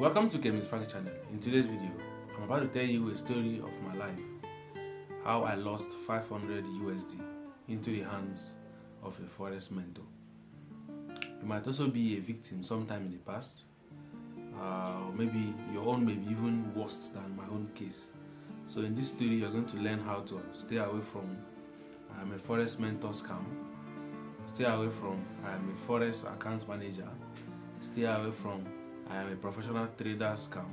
Welcome to Exness Broker channel. In today's video, I'm about to tell you a story of my life, how I lost 500 USD into the hands of a Forex mentor. You might also be a victim sometime in the past, maybe your own may be even worse than my own case. So in this story, you're going to learn how to stay away from a Forex mentor scam, stay away from a Forex account manager, stay away from I am a professional trader scam,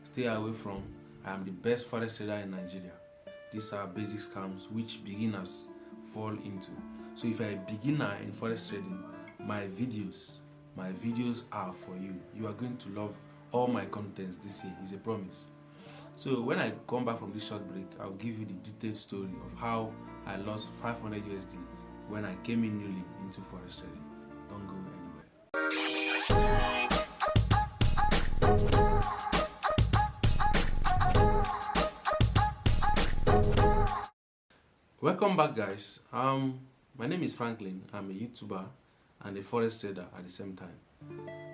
stay away from I am the best Forex trader in Nigeria. These are basic scams which beginners fall into. So if you're a beginner in Forex trading, my videos are for you. You are going to love all my contents this year, is a promise. So when I come back from this short break, I'll give you the detailed story of how I lost 500 USD when I came in newly into Forex trading. Don't go anywhere. Welcome back, guys. My name is Franklin. I'm a YouTuber and a Forex trader at the same time.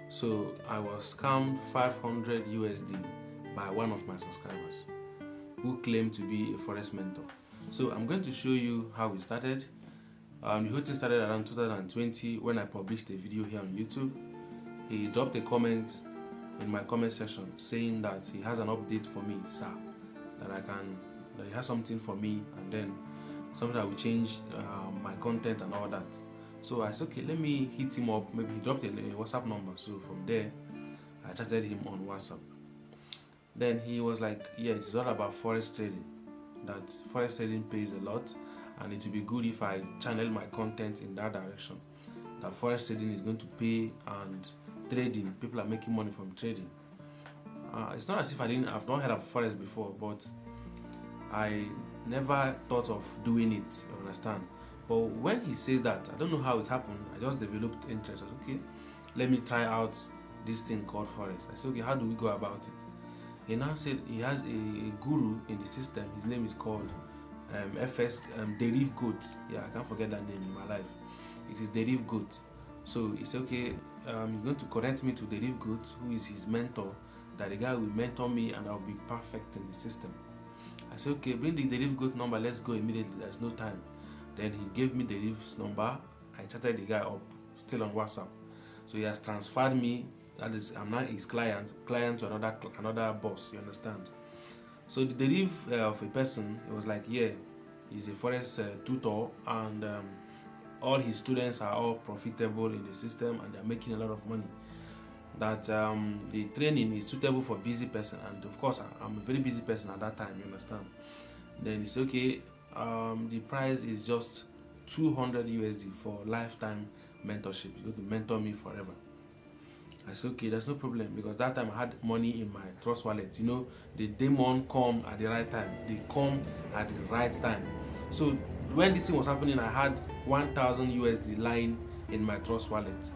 So I was scammed 500 USD by one of my subscribers who claimed to be a Forex mentor. So I'm going to show you how we started. The whole thing started around 2020 when I published a video here on YouTube. He dropped a comment in my comment section saying that he has an update for me, sir, that he has something for me, and then something that will change my content and all that. So I said, okay, let me hit him up. Maybe he dropped a WhatsApp number. So from there, I chatted him on WhatsApp. Then he was like, yeah, it's all about Forex trading. That Forex trading pays a lot, and it will be good if I channel my content in that direction. That Forex trading is going to pay, and trading, people are making money from trading. It's not as if I've not heard of Forex before, but I never thought of doing it, you understand? But when he said that, I don't know how it happened, I just developed interest. I said, okay, let me try out this thing called Forex. I said, okay, how do we go about it? He now said he has a guru in the system. His name is called Deriv Goat. Yeah, I can't forget that name in my life. It is Deriv Goat. So he said, okay, he's going to connect me to Deriv Goat, who is his mentor, that the guy will mentor me and I'll be perfect in the system. I said, okay, bring the Deriv Goat number, let's go immediately, there's no time. Then he gave me Deriv's number. I chatted the guy up, still on WhatsApp. So he has transferred me, that is, I'm not his client to another boss, you understand? So the Deriv of a person, it was like, yeah, he's a Forex tutor, and all his students are all profitable in the system and they're making a lot of money. That the training is suitable for busy person, and of course I'm a very busy person at that time, you understand? Then it's okay, the price is just 200 USD for lifetime mentorship. You're going to mentor me forever. I said, okay, there's no problem, because that time I had money in my trust wallet. You know, the demon come at the right time. They come at the right time. So when this thing was happening, I had 1000 USD lying in my trust wallet.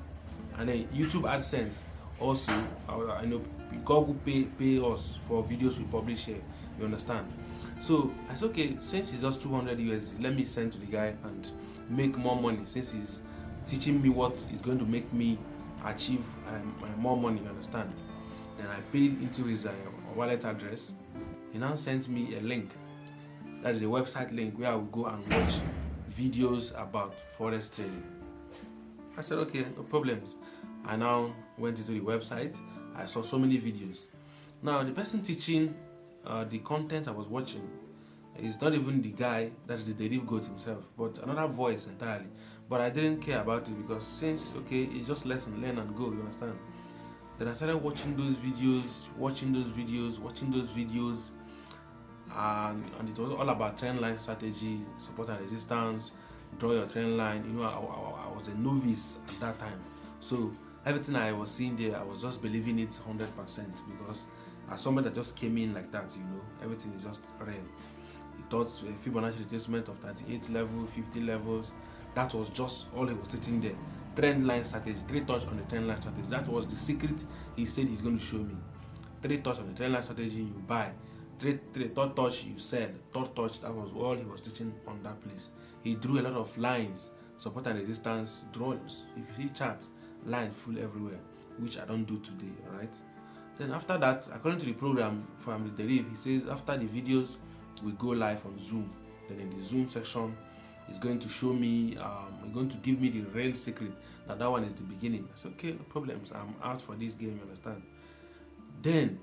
And then YouTube AdSense also, I know Google pay us for videos we publish here, you understand? So I said, okay, since it's just 200 USD, let me send to the guy and make more money, since he's teaching me what is going to make me achieve more money, you understand? Then I paid into his wallet address. He now sent me a link. That is a website link where I will go and watch videos about Forex trading. I said, okay, no problems. I now went into the website. I saw so many videos. Now, the person teaching the content I was watching is not even the guy that's the Deriv Goat himself, but another voice entirely. But I didn't care about it, because since, okay, it's just lesson, learn and go, you understand? Then I started watching those videos, and it was all about trend line strategy, support and resistance, draw your trend line. You know, I was a novice at that time, so everything I was seeing there, I was just believing it 100%, because as somebody that just came in like that, you know, everything is just real. He taught a Fibonacci retracement of 38 levels, 50 levels. That was just all he was teaching there. Trend line strategy, 3 touch on the trend line strategy. That was the secret he said he's going to show me. 3 touch on the trend line strategy, you buy. Third touch, you sell. Third touch, that was all he was teaching on that place. He drew a lot of lines, support and resistance, draws. If you see charts, lines full everywhere, which I don't do today, alright? Then after that, according to the program from the Deriv, he says after the videos we go live on Zoom. Then in the Zoom section, he's going to show me, he's going to give me the real secret. That one is the beginning. I said, okay, no problems. I'm out for this game, you understand? Then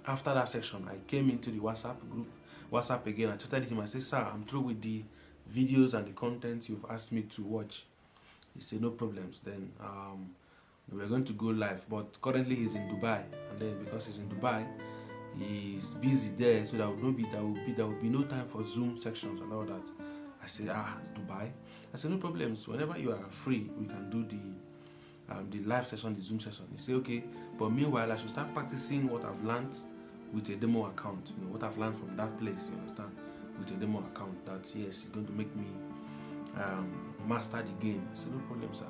after that section, I came into the WhatsApp group, WhatsApp again. I chatted him. I said, sir, I'm through with the videos and the content you've asked me to watch. He said, no problems. Then we're going to go live, but currently he's in Dubai, and then because he's in Dubai, he's busy there, so there will be no time for Zoom sections and all that. I said, Dubai. I said, no problems. Whenever you are free, we can do the live session, the Zoom session. He said, okay, but meanwhile, I should start practicing what I've learned with a demo account. You know what I've learned from that place. You understand? With a demo account, that yes, it's going to make me master the game. I said, no problem, sir.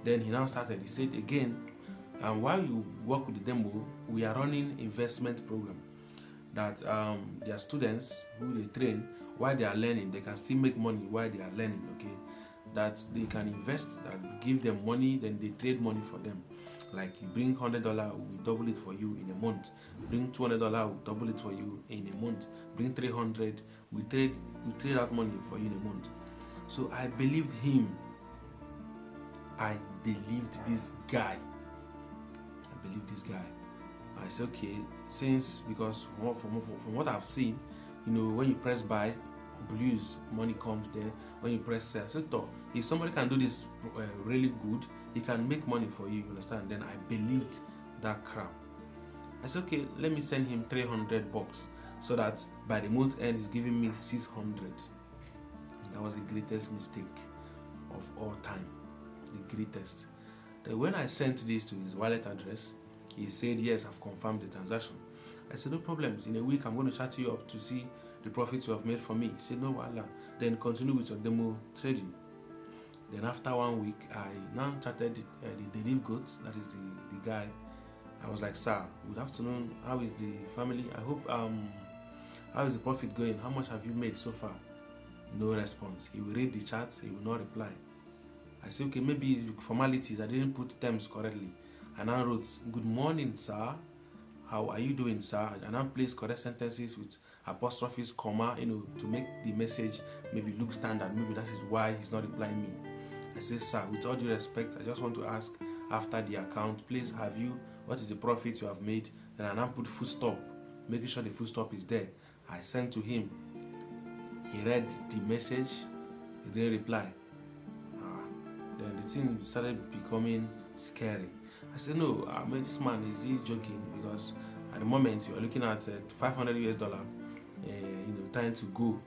Then he now started. He said again, while you work with the demo, we are running investment program that their students who they train while they are learning, they can still make money while they are learning. Okay, that they can invest and give them money, then they trade money for them. Like you bring $100, we double it for you in a month. Bring $200, we double it for you in a month. Bring 300, we trade out money for you in a month. So I believed him. I believed this guy. I said, okay, because from what I've seen, you know, when you press buy, blues, money comes there. When you press sell, I said, if somebody can do this really good, he can make money for you, you understand? Then I believed that crap. I said, okay, let me send him $300 so that by the month end, he's giving me 600. That was the greatest mistake of all time. The greatest. Then when I sent this to his wallet address, he said, yes, I've confirmed the transaction. I said, no problems. In a week, I'm going to chat you up to see the profits you have made for me. He said, no, wallah. Then continue with your demo trading. Then after 1 week, I now chatted the Deriv Goat, that is the guy. I was like, sir, good afternoon. How is the family? I hope, how is the profit going? How much have you made so far? No response. He will read the chat, he will not reply. I said, okay, maybe it's formalities. I didn't put terms correctly. And I wrote, good morning, sir. How are you doing, sir? And I placed correct sentences with apostrophes, comma, you know, to make the message maybe look standard. Maybe that is why he's not replying me. I said, sir, with all due respect, I just want to ask after the account, please what is the profit you have made? Then I now put full stop, making sure the full stop is there. I sent to him. He read the message, he didn't reply. Then the thing started becoming scary. I said, no, this man, is he joking? Because at the moment you are looking at $500 trying to go.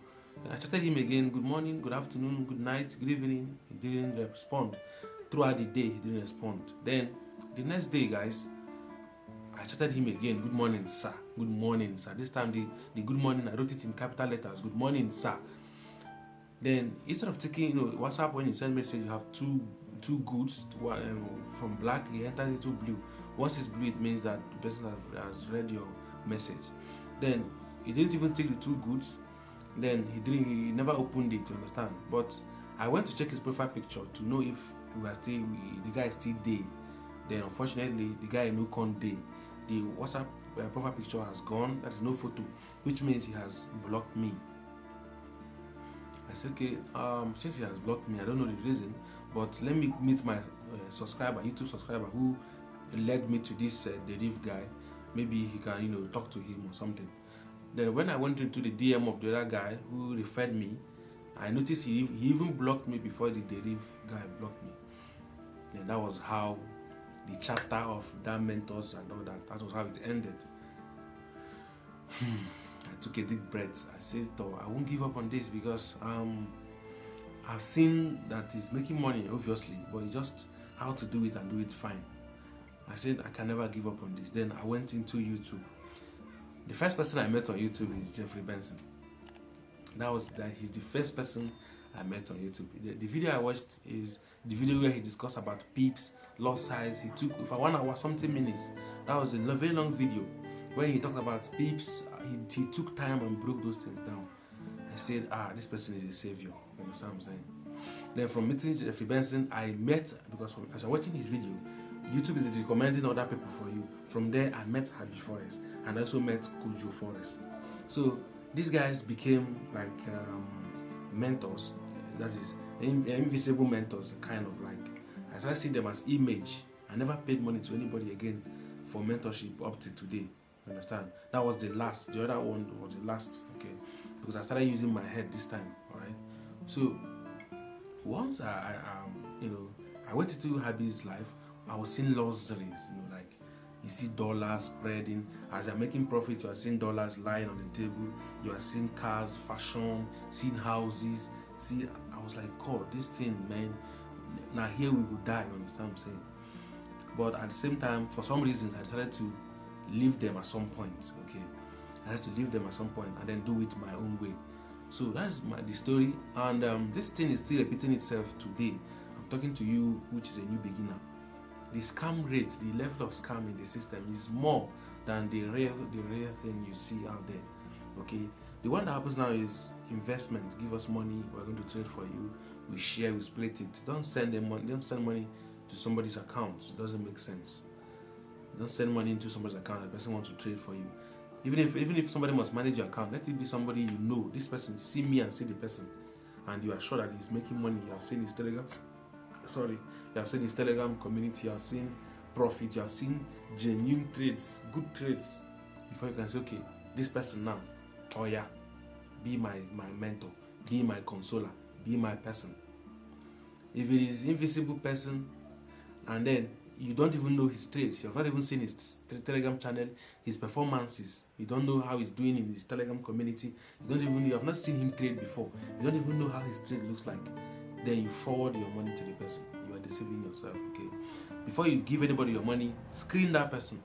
And I chatted him again, good morning, good afternoon, good night, good evening. He didn't respond. Throughout the day, he didn't respond. Then the next day, guys, I chatted him again, good morning, sir. Good morning, sir. This time the good morning, I wrote it in capital letters, good morning, sir. Then instead of taking, WhatsApp, when you send message, you have two goods, from black, it enters into blue. Once it's blue, it means that the person has read your message. Then he didn't even take the two goods. Then he never opened it, you understand? But I went to check his profile picture to know if the guy is still there. Then unfortunately, the guy no con day. The WhatsApp profile picture has gone. There is no photo, which means he has blocked me. I said, okay, since he has blocked me, I don't know the reason, but let me meet my YouTube subscriber who led me to this Deriv guy. Maybe he can, talk to him or something. Then when I went into the DM of the other guy who referred me, I noticed he even blocked me before the Deriv guy blocked me. And that was how the chapter of that mentors and all that was how it ended. I took a deep breath. I said, I won't give up on this because I've seen that he's making money, obviously, but it's just how to do it and do it fine. I said, I can never give up on this. Then I went into YouTube. The first person I met on YouTube is Jeffrey Benson. He's the first person I met on YouTube. The video I watched is the video where he discussed about pips, lot size. He took for 1 hour something minutes. That was a very long video where he talked about pips. He took time and broke those things down. I said, this person is a savior. You understand what I'm saying? Then from meeting Jeffrey Benson, I met, because as I'm watching his video, YouTube is recommending other people for you. From there, I met Happy Forex and I also met Kojo Forex. So these guys became like mentors. That is invisible mentors, kind of like. I started seeing them as image. I never paid money to anybody again for mentorship up to today. You understand? That was the last. The other one was the last. Okay, because I started using my head this time. All right. So once I went into Happy's life, I was seeing luxuries. Like you see dollars spreading. As you're making profit, you are seeing dollars lying on the table. You are seeing cars, fashion, seeing houses. I was like, God, this thing, man. Now here we will die. You understand what I'm saying? But at the same time, for some reasons, I decided to leave them at some point. Okay, I had to leave them at some point and then do it my own way. So that's the story, and this thing is still repeating itself today. I'm talking to you, which is a new beginner. The scam rate, the level of scam in the system is more than the real thing you see out there. Okay, the one that happens now is investment. Give us money, we're going to trade for you. We share, we split it. Don't send them money. Don't send money to somebody's account. It doesn't make sense. Don't send money into somebody's account. The person wants to trade for you. Even if somebody must manage your account, let it be somebody you know. This person, see me and see the person, and you are sure that he's making money. You have seen his Telegram. You have seen his Telegram community. You have seen profit. You have seen genuine trades, good trades. Before you can say, okay, this person now, oh yeah, be my mentor, be my consoler, be my person. If it is invisible person, and then you don't even know his trades, you have not even seen his Telegram channel, his performances, you don't know how he's doing in his Telegram community, you have not seen him trade before, you don't even know how his trade looks like, then you forward your money to the person. You are deceiving yourself. Okay, before you give anybody your money, screen that person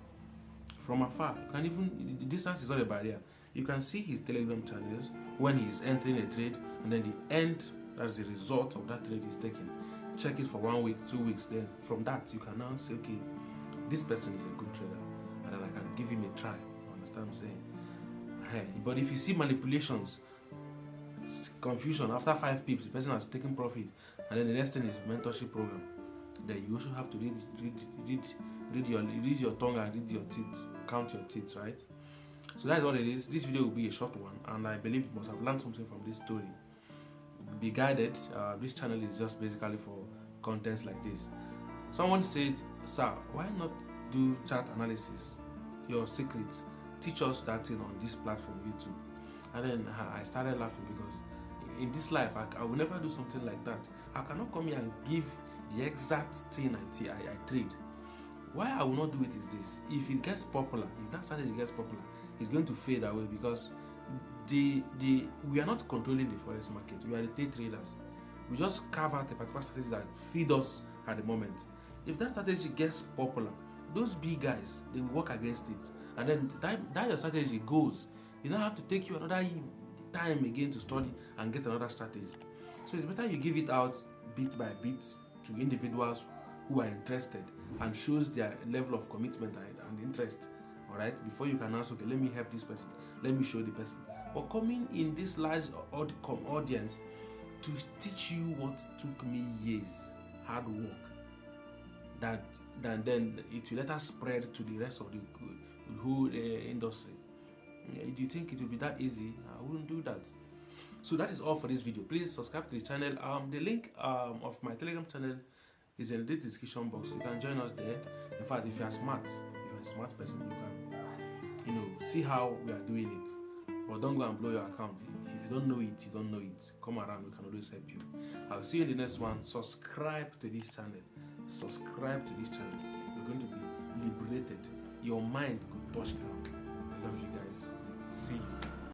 from afar. You can even, the distance is not a barrier. You can see his Telegram channels when he's entering a trade, and then the end, that's the result of that trade is taken. Check it for 1 week, 2 weeks. Then from that, you can now say, okay, this person is a good trader, and then I can give him a try. You understand what I'm saying? Hey, but if you see manipulations, confusion, after 5 pips, the person has taken profit, and then the next thing is mentorship program, then you also have to read your tongue and read your teeth, count your teeth, right? So that's what it is. This video will be a short one, and I believe you must have learned something from this story. Be guided. This channel is just basically for contents like this. Someone said, sir, why not do chart analysis? Your secret. Teach us that thing on this platform, YouTube. And then I started laughing, because in this life, I will never do something like that. I cannot come here and give the exact thing I trade. Why I will not do it is this: if it gets popular, if that strategy gets popular, it's going to fade away, because we are not controlling the forex market. We are the day traders. We just carve out a particular strategy that feed us at the moment. If that strategy gets popular, those big guys, they will work against it, and then that your strategy goes. You don't have to take you another time again to study and get another strategy. So it's better you give it out bit by bit to individuals who are interested, and shows their level of commitment and interest. All right, before you can ask, okay, let me help this person, let me show the person. But coming in this large audience to teach you what took me years, hard work, then it will later spread to the rest of the whole industry. Do you think it will be that easy? I wouldn't do that. So that is all for this video. Please subscribe to the channel. The link of my Telegram channel is in the description box. You can join us there. In fact, if you are smart, if you're a smart person, you can, see how we are doing it. But don't go and blow your account. If you don't know it, you don't know it. Come around, we can always help you. I'll see you in the next one. Subscribe to this channel. Subscribe to this channel. You're going to be liberated. Your mind could touch ground. I love you guys. See you.